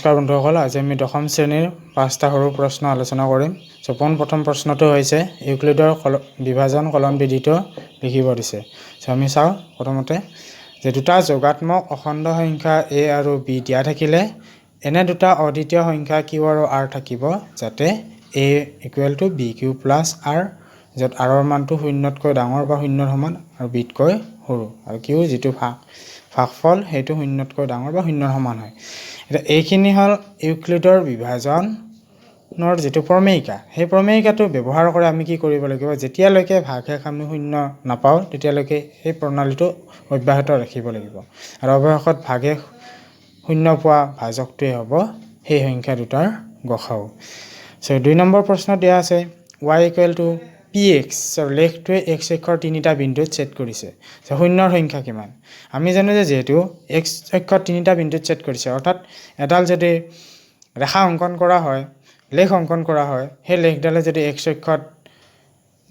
নমস্কাৰ বন্ধুসকল, আজি আমি দশম শ্ৰেণীৰ 5টা সৰু প্ৰশ্ন আলোচনা কৰিম। সো প্ৰথম প্ৰশ্নটো হৈছে ইউক্লিডৰ বিভাজন কলন বিধিটো লিখিব দিছে। সো আমি চাওঁ প্ৰথমতে যে দুটা যোগাত্মক অখণ্ড সংখ্যা a আৰু b দিয়া থাকিলে এনে দুটা অদ্বিতীয় সংখ্যা q আৰু r থাকিব যাতে a = bq + r য'ত r ৰ মানটো 0তকৈ ডাঙৰ বা 0ৰ সমান আৰু b তকৈ সৰু আৰু q যিটো ভাগফল সেইটো 0তকৈ ডাঙৰ বা 0ৰ সমান হয়। এটা এইখিনি হল ইউক্লিডৰ বিভাজনৰ যেটো প্ৰমেয়িকা, সেই প্ৰমেয়িকাটো ব্যৱহাৰ কৰি আমি কি কৰিব লাগিব, যেতিয়ালৈকে ভাগশেষ আমি 0 নাপাওঁ তেতিয়ালৈকে এই প্ৰণালীটো অব্যাহত ৰাখিব লাগিব আৰু অৱশেষত ভাগশেষ 0 পোৱা ভাজকটোৱে হ'ব সেই সংখ্যা দুটাৰ গসাউ। সো 2 নম্বৰ প্ৰশ্ন দিয়া আছে y = px আৰু লেখটোৱে x অক্ষৰ তিনিটা বিন্দুত ছেদ কৰিছে। সো শূন্যৰ সংখ্যা কিমান? আমি জানো যে যেহেতু x অক্ষৰ তিনিটা বিন্দুত ছেদ কৰিছে অৰ্থাৎ এডাল যদি ৰেখা অঙ্কন কৰা হয়, লেখ অঙ্কন কৰা হয়, সেই লেখডালে যদি x অক্ষত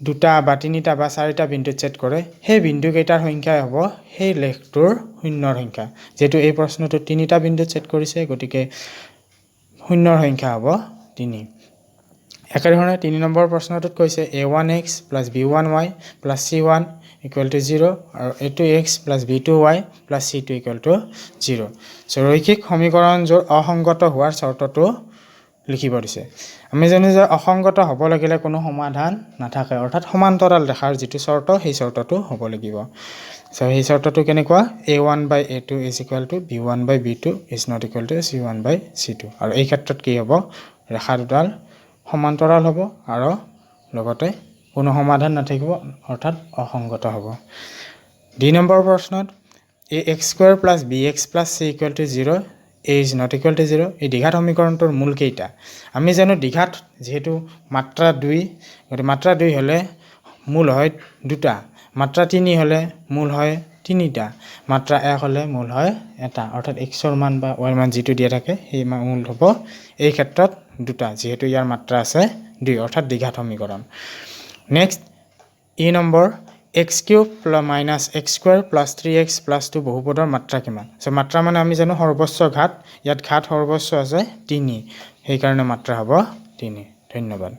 দুটা বা তিনিটা বা চাৰিটা বিন্দুত ছেদ কৰে, সেই বিন্দু কেইটাৰ সংখ্যাই হ'ব সেই লেখটোৰ শূন্যৰ সংখ্যা। যেহেতু এই প্ৰশ্নটো তিনিটা বিন্দুত ছেদ কৰিছে গতিকে শূন্যৰ সংখ্যা হ'ব 3। একেধৰণে 3 নম্বৰ প্ৰশ্নটোত কৈছে a1x + b1y + c1 = 0 আৰু a2x + b2y + c2 = 0। সো ৰৈখিক সমীকৰণযোৰ অসংগত হোৱাৰ চৰ্তটো লিখিব দিছে। আমি জানো যে অসংগত হ'ব লাগিলে কোনো সমাধান নাথাকে, অৰ্থাৎ সমান্তৰাল ৰেখাৰ যিটো চৰ্ত সেই চৰ্তটো হ'ব লাগিব। সো সেই চৰ্তটো কেনেকুৱা, a1/a2 = b1/b2 ≠ c1/c2 আৰু এই ক্ষেত্ৰত কি হ'ব, ৰেখা দুডাল সমান্তৰাল হ'ব আৰু লগতে কোনো সমাধান নাথাকিব অৰ্থাৎ অসংগত হ'ব। 2 নম্বৰ প্ৰশ্নত ax² + bx + c = 0 a is not equal to 0 এই দ্বিঘাত সমীকৰণটোৰ মূল কেইটা? আমি জানো দ্বিঘাত যেহেতু মাত্ৰা 2 গতিকে মাত্ৰা 2 হ'লে মূল হয় 2টা, মাত্ৰা 3 হ'লে মূল হয় 3টা, মাত্ৰা 1 হ'লে মূল হয় 1টা, অৰ্থাৎ x ৰ মান বা y ৰ মান যিটো দিয়া থাকে সেই মূল হ'ব এই ক্ষেত্ৰত 2টা যেহেতু ইয়াৰ মাত্ৰা আছে 2 অৰ্থাৎ দ্বিঘাত সমীকৰণ। Next e number x³ - x² + 3x + 2 বহুপদৰ মাত্ৰা কিমান? সো মাত্ৰা মানে আমি জানো সৰ্বোচ্চ ঘাত, ইয়াত ঘাত সৰ্বোচ্চ আছে 3 সেইকাৰণে মাত্ৰা হ'ব 3। ধন্যবাদ।